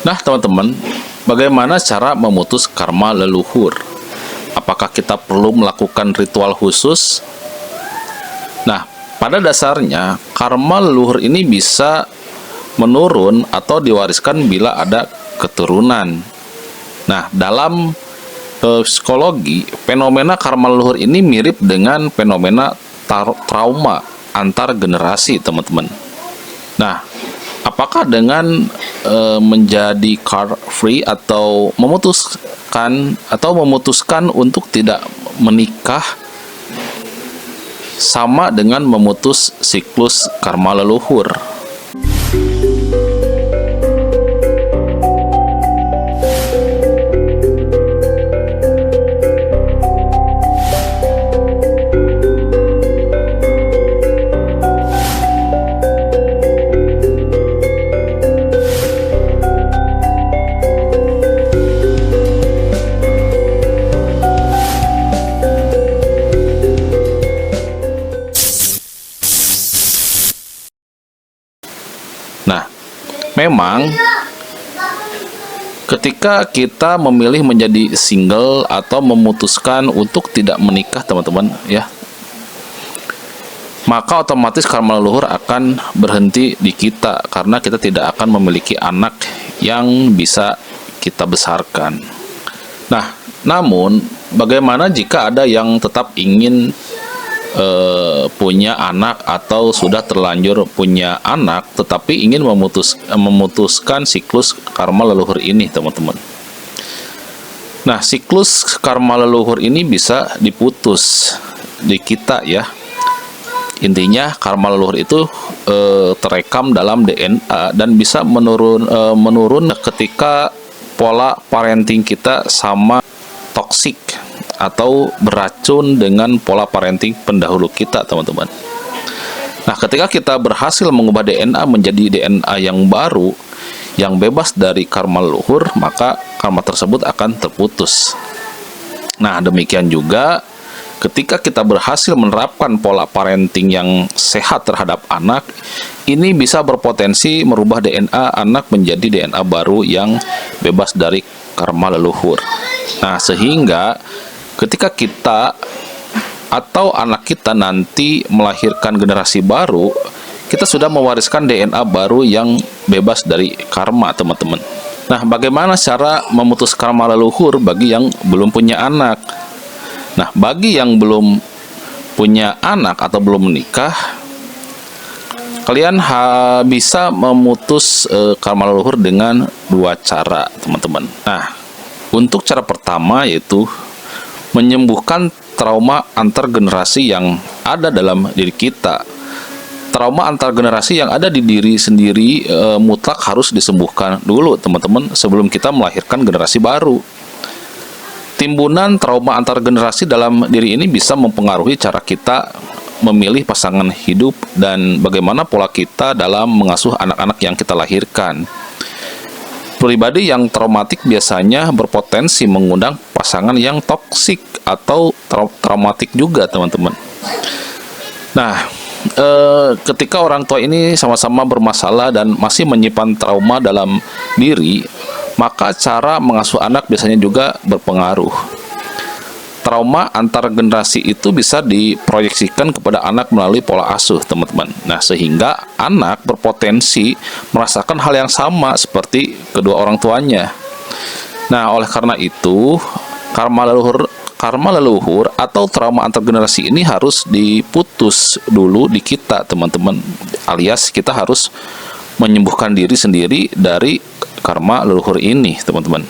Nah, teman-teman, bagaimana cara memutus karma leluhur? Apakah kita perlu melakukan ritual khusus? Nah, pada dasarnya, karma leluhur ini bisa menurun atau diwariskan bila ada keturunan. Nah, dalam psikologi, fenomena karma leluhur ini mirip dengan fenomena trauma antar generasi, teman-teman. Nah, apakah dengan menjadi car free atau memutuskan untuk tidak menikah sama dengan memutus siklus karma leluhur? Nah, memang ketika kita memilih menjadi single atau memutuskan untuk tidak menikah, teman-teman, ya, maka otomatis karma leluhur akan berhenti di kita karena kita tidak akan memiliki anak yang bisa kita besarkan. Nah, namun bagaimana jika ada yang tetap ingin punya anak atau sudah terlanjur punya anak tetapi ingin memutuskan siklus karma leluhur ini, teman-teman? Nah, siklus karma leluhur ini bisa diputus di kita, ya. Intinya karma leluhur itu terekam dalam DNA dan bisa menurun ketika pola parenting kita sama toksik atau beracun dengan pola parenting pendahulu kita, teman-teman. Nah, ketika kita berhasil mengubah DNA menjadi DNA yang baru, yang bebas dari karma leluhur, maka karma tersebut akan terputus. Nah, demikian juga ketika kita berhasil menerapkan pola parenting yang sehat terhadap anak, ini bisa berpotensi merubah DNA anak menjadi DNA baru yang bebas dari karma leluhur. Nah, sehingga ketika kita atau anak kita nanti melahirkan generasi baru, kita sudah mewariskan DNA baru yang bebas dari karma, teman-teman. Nah, bagaimana cara memutus karma leluhur bagi yang belum punya anak? Nah, bagi yang belum punya anak atau belum menikah, kalian bisa memutus karma leluhur dengan dua cara, teman-teman. Nah, untuk cara pertama yaitu menyembuhkan trauma antar generasi yang ada dalam diri kita. Trauma antar generasi yang ada di diri sendiri mutlak harus disembuhkan dulu, teman-teman, sebelum kita melahirkan generasi baru. Timbunan trauma antar generasi dalam diri ini bisa mempengaruhi cara kita memilih pasangan hidup dan bagaimana pola kita dalam mengasuh anak-anak yang kita lahirkan. Pribadi yang traumatik biasanya berpotensi mengundang pasangan yang toksik atau traumatik juga, teman-teman. Nah, ketika orang tua ini sama-sama bermasalah dan masih menyimpan trauma dalam diri, maka cara mengasuh anak biasanya juga berpengaruh. Trauma antar generasi itu bisa diproyeksikan kepada anak melalui pola asuh, teman-teman. Nah, sehingga anak berpotensi merasakan hal yang sama seperti kedua orang tuanya. Nah, oleh karena itu, karma leluhur atau trauma antar generasi ini harus diputus dulu di kita, teman-teman. Alias kita harus menyembuhkan diri sendiri dari karma leluhur ini, teman-teman.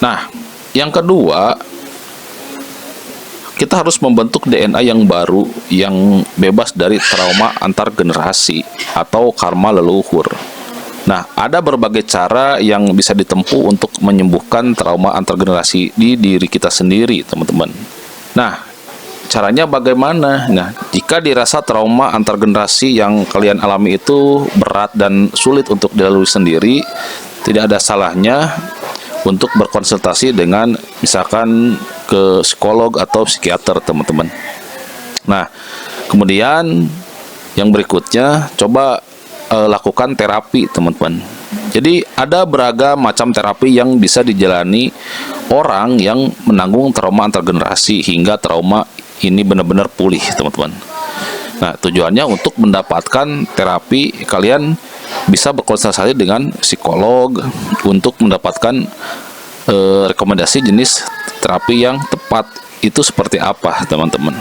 Nah, yang kedua, kita harus membentuk DNA yang baru yang bebas dari trauma antar generasi atau karma leluhur. Nah, ada berbagai cara yang bisa ditempuh untuk menyembuhkan trauma antar generasi di diri kita sendiri, teman-teman. Nah, caranya bagaimana? Nah, jika dirasa trauma antar generasi yang kalian alami itu berat dan sulit untuk dilalui sendiri, tidak ada salahnya untuk berkonsultasi dengan misalkan ke psikolog atau psikiater, teman-teman. Nah, kemudian yang berikutnya coba lakukan terapi, teman-teman. Jadi ada beragam macam terapi yang bisa dijalani orang yang menanggung trauma antar generasi hingga trauma ini benar-benar pulih, teman-teman. Nah, tujuannya untuk mendapatkan terapi, kalian bisa berkonsultasi dengan psikolog untuk mendapatkan rekomendasi jenis terapi yang tepat. Itu seperti apa, teman-teman?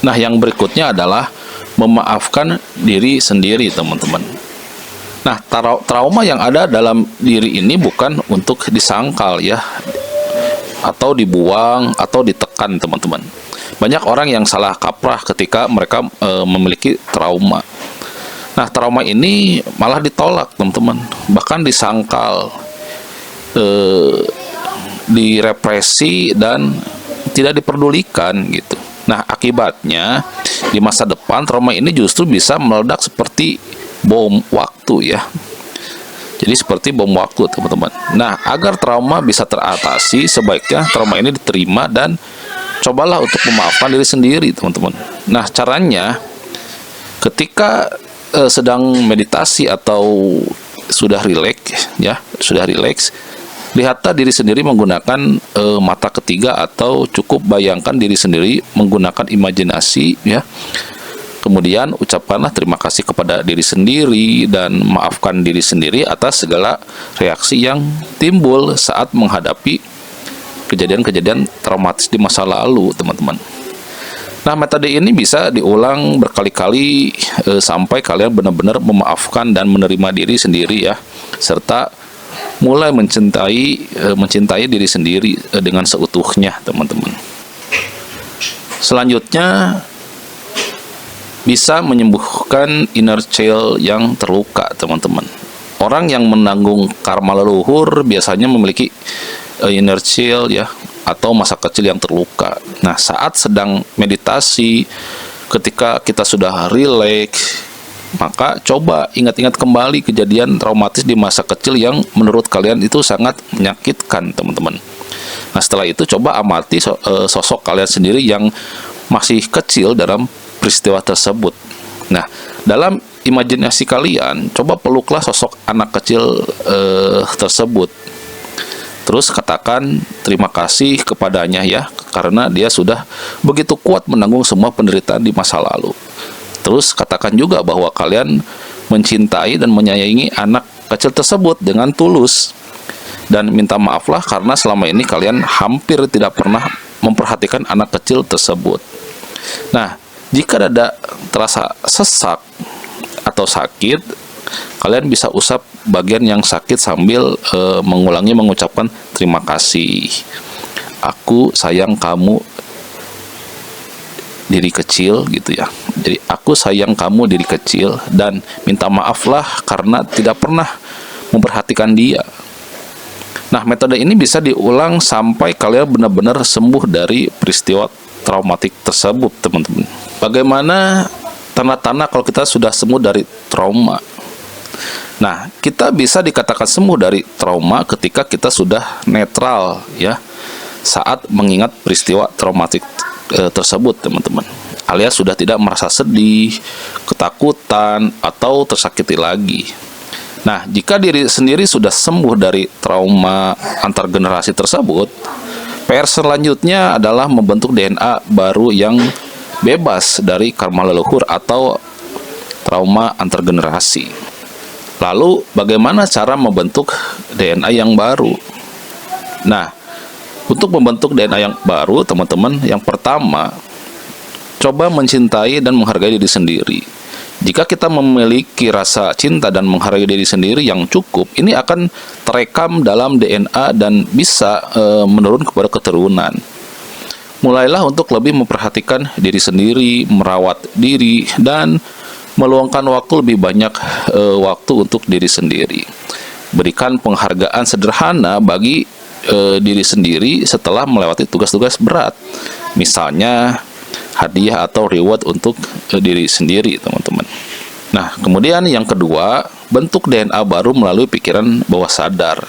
Nah, yang berikutnya adalah memaafkan diri sendiri, teman-teman. Nah, trauma yang ada dalam diri ini bukan untuk disangkal ya, atau dibuang, atau ditekan, teman-teman. Banyak orang yang salah kaprah ketika mereka memiliki trauma. Nah, trauma ini malah ditolak, teman-teman. Bahkan disangkal, direpresi, dan tidak diperdulikan gitu. Nah, akibatnya di masa depan trauma ini justru bisa meledak seperti bom waktu ya. Jadi seperti bom waktu, teman-teman. Nah, agar trauma bisa teratasi, sebaiknya trauma ini diterima dan cobalah untuk memaafkan diri sendiri, teman-teman. Nah, caranya ketika sedang meditasi atau sudah rileks ya, lihatlah diri sendiri menggunakan mata ketiga atau cukup bayangkan diri sendiri menggunakan imajinasi ya. Kemudian ucapkanlah terima kasih kepada diri sendiri dan maafkan diri sendiri atas segala reaksi yang timbul saat menghadapi kejadian-kejadian traumatis di masa lalu, teman-teman. Nah, metode ini bisa diulang berkali-kali sampai kalian benar-benar memaafkan dan menerima diri sendiri ya, serta mulai mencintai diri sendiri dengan seutuhnya, teman-teman. Selanjutnya, bisa menyembuhkan inner child yang terluka, teman-teman. Orang yang menanggung karma leluhur biasanya memiliki inner child ya, atau masa kecil yang terluka. Nah, saat sedang meditasi, ketika kita sudah rileks, maka coba ingat-ingat kembali kejadian traumatis di masa kecil yang menurut kalian itu sangat menyakitkan, teman-teman. Nah, setelah itu coba amati sosok kalian sendiri yang masih kecil dalam peristiwa tersebut. Nah, dalam imajinasi kalian, coba peluklah sosok anak kecil tersebut. Terus katakan terima kasih kepadanya ya, karena dia sudah begitu kuat menanggung semua penderitaan di masa lalu. Terus katakan juga bahwa kalian mencintai dan menyayangi anak kecil tersebut dengan tulus. Dan minta maaflah karena selama ini kalian hampir tidak pernah memperhatikan anak kecil tersebut. Nah, jika dada terasa sesak atau sakit, kalian bisa usap bagian yang sakit sambil mengulangi mengucapkan terima kasih. Aku sayang kamu, diri kecil gitu ya. Jadi aku sayang kamu, diri kecil, dan minta maaflah karena tidak pernah memperhatikan dia. Nah, metode ini bisa diulang sampai kalian benar-benar sembuh dari peristiwa traumatik tersebut, teman-teman. Bagaimana tanda-tanda kalau kita sudah sembuh dari trauma? Nah, kita bisa dikatakan sembuh dari trauma ketika kita sudah netral ya, saat mengingat peristiwa traumatik tersebut, teman-teman. Alias sudah tidak merasa sedih, ketakutan, atau tersakiti lagi. Nah, jika diri sendiri sudah sembuh dari trauma antar generasi tersebut, PR selanjutnya adalah membentuk DNA baru yang bebas dari karma leluhur atau trauma antar generasi. Lalu, bagaimana cara membentuk DNA yang baru? Nah, untuk membentuk DNA yang baru, teman-teman, yang pertama, coba mencintai dan menghargai diri sendiri. Jika kita memiliki rasa cinta dan menghargai diri sendiri yang cukup, ini akan terekam dalam DNA dan bisa menurun kepada keturunan. Mulailah untuk lebih memperhatikan diri sendiri, merawat diri, dan meluangkan waktu lebih banyak waktu untuk diri sendiri. Berikan penghargaan sederhana bagi diri sendiri setelah melewati tugas-tugas berat. Misalnya, hadiah atau reward untuk diri sendiri, teman-teman. Nah, kemudian yang kedua, bentuk DNA baru melalui pikiran bawah sadar.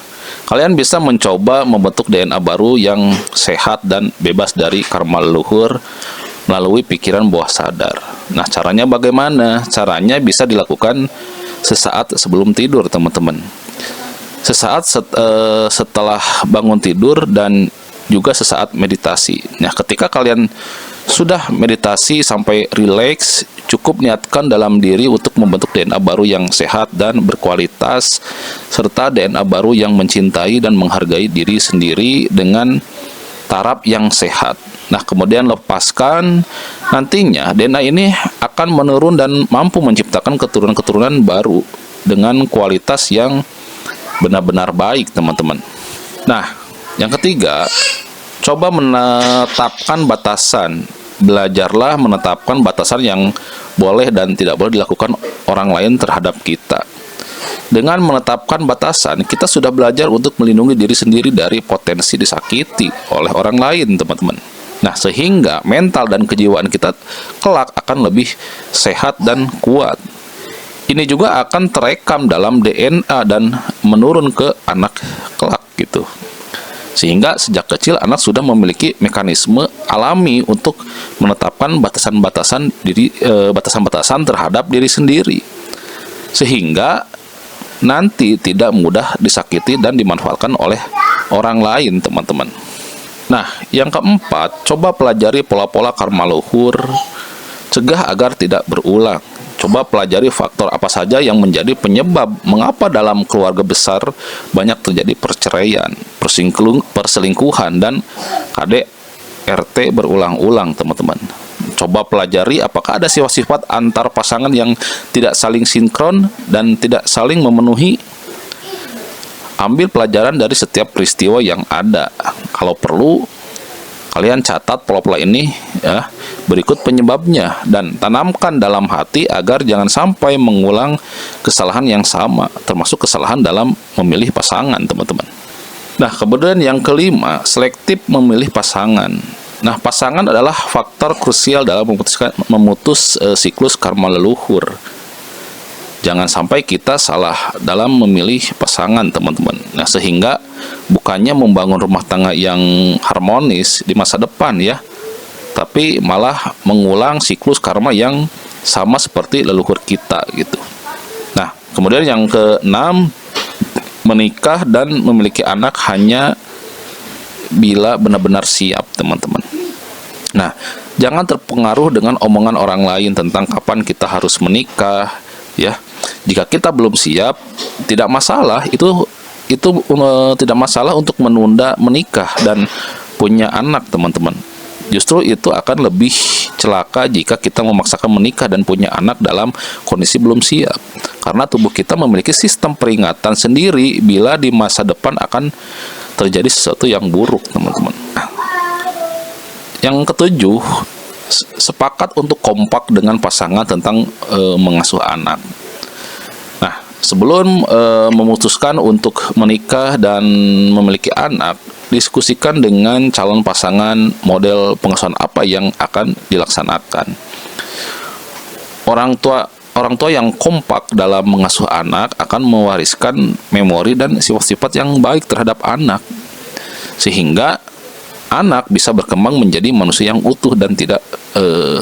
Kalian bisa mencoba membentuk DNA baru yang sehat dan bebas dari karma leluhur melalui pikiran bawah sadar. Nah, caranya bagaimana? Caranya bisa dilakukan sesaat sebelum tidur, teman-teman. setelah bangun tidur dan juga sesaat meditasi. Nah, ketika kalian sudah meditasi sampai rileks, cukup niatkan dalam diri untuk membentuk DNA baru yang sehat dan berkualitas, serta DNA baru yang mencintai dan menghargai diri sendiri dengan taraf yang sehat. Nah, kemudian lepaskan, nantinya DNA ini akan menurun dan mampu menciptakan keturunan-keturunan baru dengan kualitas yang benar-benar baik, teman-teman. Nah, yang ketiga, coba menetapkan batasan. Belajarlah menetapkan batasan yang boleh dan tidak boleh dilakukan orang lain terhadap kita. Dengan menetapkan batasan, kita sudah belajar untuk melindungi diri sendiri dari potensi disakiti oleh orang lain, teman-teman. Nah, sehingga mental dan kejiwaan kita kelak akan lebih sehat dan kuat. Ini juga akan terekam dalam DNA dan menurun ke anak kelak gitu. Sehingga sejak kecil anak sudah memiliki mekanisme alami untuk menetapkan batasan-batasan terhadap diri sendiri. Sehingga nanti tidak mudah disakiti dan dimanfaatkan oleh orang lain, teman-teman. Nah, yang keempat, coba pelajari pola-pola karma leluhur, cegah agar tidak berulang. Coba pelajari faktor apa saja yang menjadi penyebab mengapa dalam keluarga besar banyak terjadi perceraian, perselingkuhan, dan KDRT berulang-ulang, teman-teman. Coba pelajari apakah ada sifat-sifat antar pasangan yang tidak saling sinkron dan tidak saling memenuhi. Ambil pelajaran dari setiap peristiwa yang ada. Kalau perlu, kalian catat pola-pola ini ya, berikut penyebabnya, dan tanamkan dalam hati agar jangan sampai mengulang kesalahan yang sama, termasuk kesalahan dalam memilih pasangan, teman-teman. Nah, kemudian yang kelima, selektif memilih pasangan. Nah, pasangan adalah faktor krusial dalam memutus siklus karma leluhur. Jangan sampai kita salah dalam memilih pasangan, teman-teman. Nah, sehingga bukannya membangun rumah tangga yang harmonis di masa depan ya, tapi malah mengulang siklus karma yang sama seperti leluhur kita gitu. Nah, kemudian yang keenam, menikah dan memiliki anak hanya bila benar-benar siap, teman-teman. Nah, jangan terpengaruh dengan omongan orang lain tentang kapan kita harus menikah ya. Jika kita belum siap, tidak masalah, itu tidak masalah untuk menunda menikah dan punya anak, teman-teman. Justru itu akan lebih celaka jika kita memaksakan menikah dan punya anak dalam kondisi belum siap. Karena tubuh kita memiliki sistem peringatan sendiri bila di masa depan akan terjadi sesuatu yang buruk, teman-teman. Yang ketujuh, sepakat untuk kompak dengan pasangan tentang mengasuh anak. Nah, sebelum memutuskan untuk menikah dan memiliki anak, diskusikan dengan calon pasangan model pengasuhan apa yang akan dilaksanakan. Orang tua yang kompak dalam mengasuh anak akan mewariskan memori dan sifat-sifat yang baik terhadap anak, sehingga anak bisa berkembang menjadi manusia yang utuh dan tidak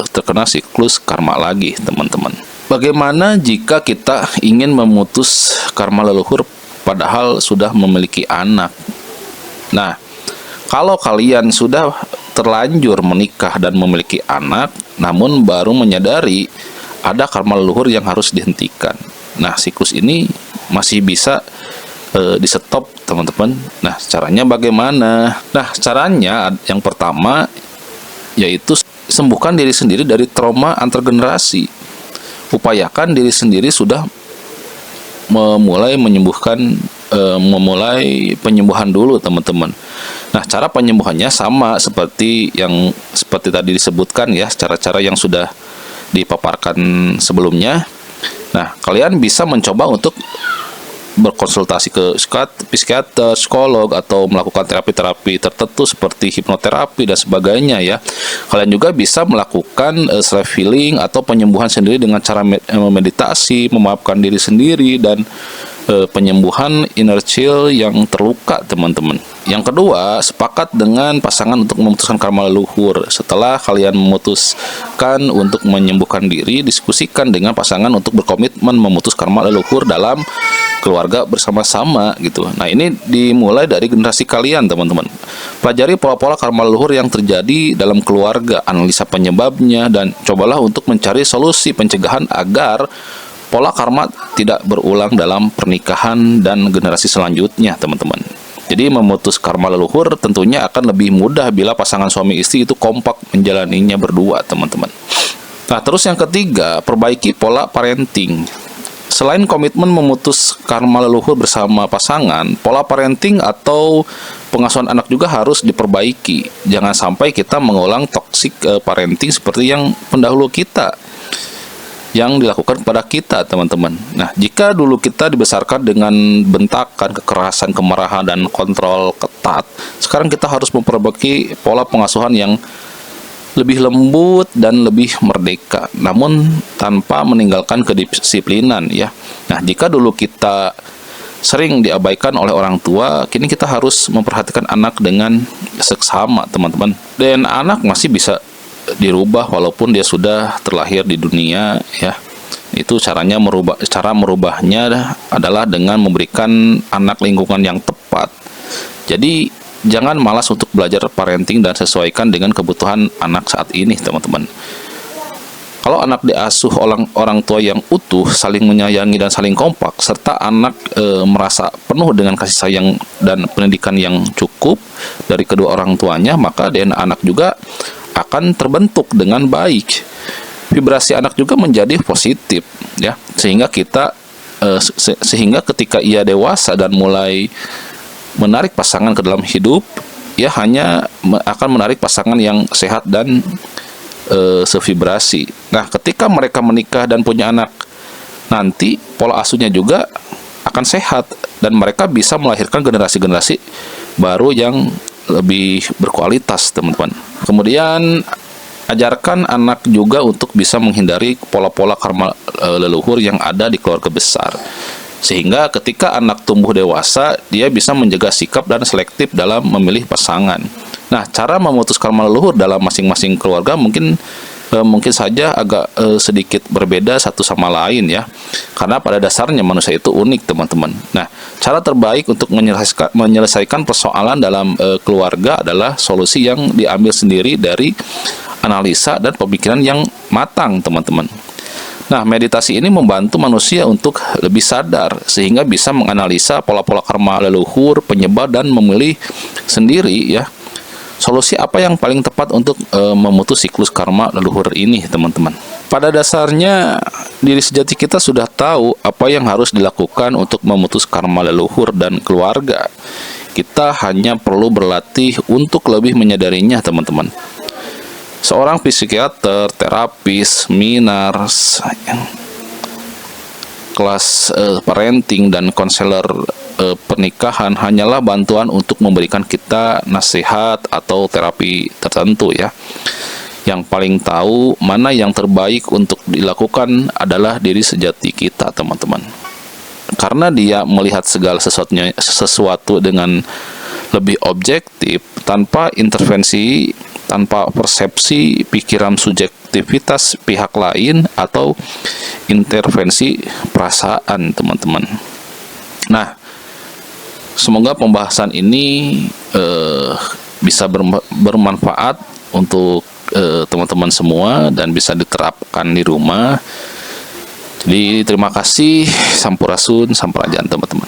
terkena siklus karma lagi, teman-teman. Bagaimana jika kita ingin memutus karma leluhur padahal sudah memiliki anak? Nah, kalau kalian sudah terlanjur menikah dan memiliki anak, namun baru menyadari ada karma leluhur yang harus dihentikan. Nah, siklus ini masih bisa di stop, teman-teman. Nah, caranya bagaimana? Nah, caranya yang pertama yaitu sembuhkan diri sendiri dari trauma antar generasi. Upayakan diri sendiri sudah memulai penyembuhan dulu, teman-teman. Nah, cara penyembuhannya sama seperti tadi disebutkan ya, cara-cara yang sudah dipaparkan sebelumnya. Nah, kalian bisa mencoba untuk berkonsultasi ke psikiater, psikolog, atau melakukan terapi-terapi tertentu seperti hipnoterapi dan sebagainya ya. Kalian juga bisa melakukan self healing atau penyembuhan sendiri dengan cara meditasi, memaafkan diri sendiri, dan penyembuhan inner child yang terluka, teman-teman. Yang kedua, sepakat dengan pasangan untuk memutuskan karma leluhur. Setelah kalian memutuskan untuk menyembuhkan diri, diskusikan dengan pasangan untuk berkomitmen memutus karma leluhur dalam keluarga bersama-sama gitu. Nah, ini dimulai dari generasi kalian, teman-teman. Pelajari pola-pola karma leluhur yang terjadi dalam keluarga, analisa penyebabnya, dan cobalah untuk mencari solusi pencegahan agar pola karma tidak berulang dalam pernikahan dan generasi selanjutnya, teman-teman. Jadi memutus karma leluhur tentunya akan lebih mudah bila pasangan suami istri itu kompak menjalaninya berdua, teman-teman. Nah, terus yang ketiga, perbaiki pola parenting. Selain komitmen memutus karma leluhur bersama pasangan, pola parenting atau pengasuhan anak juga harus diperbaiki. Jangan sampai kita mengulang toxic parenting seperti yang pendahulu kita yang dilakukan kepada kita, teman-teman. Nah, jika dulu kita dibesarkan dengan bentakan, kekerasan, kemarahan, dan kontrol ketat, sekarang kita harus memperbaiki pola pengasuhan yang lebih lembut dan lebih merdeka, namun tanpa meninggalkan kedisiplinan ya. Nah, jika dulu kita sering diabaikan oleh orang tua, kini kita harus memperhatikan anak dengan seksama, teman-teman. Dan anak masih bisa dirubah walaupun dia sudah terlahir di dunia ya. Itu cara merubahnya adalah dengan memberikan anak lingkungan yang tepat. Jadi jangan malas untuk belajar parenting dan sesuaikan dengan kebutuhan anak saat ini, teman-teman. Kalau anak diasuh orang tua yang utuh, saling menyayangi dan saling kompak, serta anak merasa penuh dengan kasih sayang dan pendidikan yang cukup dari kedua orang tuanya, maka DNA anak juga akan terbentuk dengan baik. Vibrasi anak juga menjadi positif ya, sehingga ketika ia dewasa dan mulai menarik pasangan ke dalam hidup, ya hanya akan menarik pasangan yang sehat dan sevibrasi. Nah, ketika mereka menikah dan punya anak, nanti pola asuhnya juga akan sehat dan mereka bisa melahirkan generasi-generasi baru yang lebih berkualitas, teman-teman. Kemudian ajarkan anak juga untuk bisa menghindari pola-pola karma leluhur yang ada di keluarga besar. Sehingga ketika anak tumbuh dewasa, dia bisa menjaga sikap dan selektif dalam memilih pasangan. Nah, cara memutus karma leluhur dalam masing-masing keluarga mungkin saja agak sedikit berbeda satu sama lain ya. Karena pada dasarnya manusia itu unik, teman-teman. Nah, cara terbaik untuk menyelesaikan persoalan dalam keluarga adalah solusi yang diambil sendiri dari analisa dan pemikiran yang matang, teman-teman. Nah, meditasi ini membantu manusia untuk lebih sadar sehingga bisa menganalisa pola-pola karma leluhur, penyebab, dan memilih sendiri ya solusi apa yang paling tepat untuk memutus siklus karma leluhur ini, teman-teman. Pada dasarnya diri sejati kita sudah tahu apa yang harus dilakukan untuk memutus karma leluhur dan keluarga. Kita hanya perlu berlatih untuk lebih menyadarinya, teman-teman. Seorang psikiater, terapis, seminar, kelas parenting, dan konselor pernikahan hanyalah bantuan untuk memberikan kita nasihat atau terapi tertentu ya. Yang paling tahu mana yang terbaik untuk dilakukan adalah diri sejati kita, teman-teman. Karena dia melihat segala sesuatu dengan lebih objektif, tanpa intervensi, tanpa persepsi, pikiran, subjektivitas pihak lain, atau intervensi perasaan, teman-teman. Nah, semoga pembahasan ini bisa bermanfaat untuk teman-teman semua dan bisa diterapkan di rumah. Jadi terima kasih, sampurasun, sampurajan, teman-teman.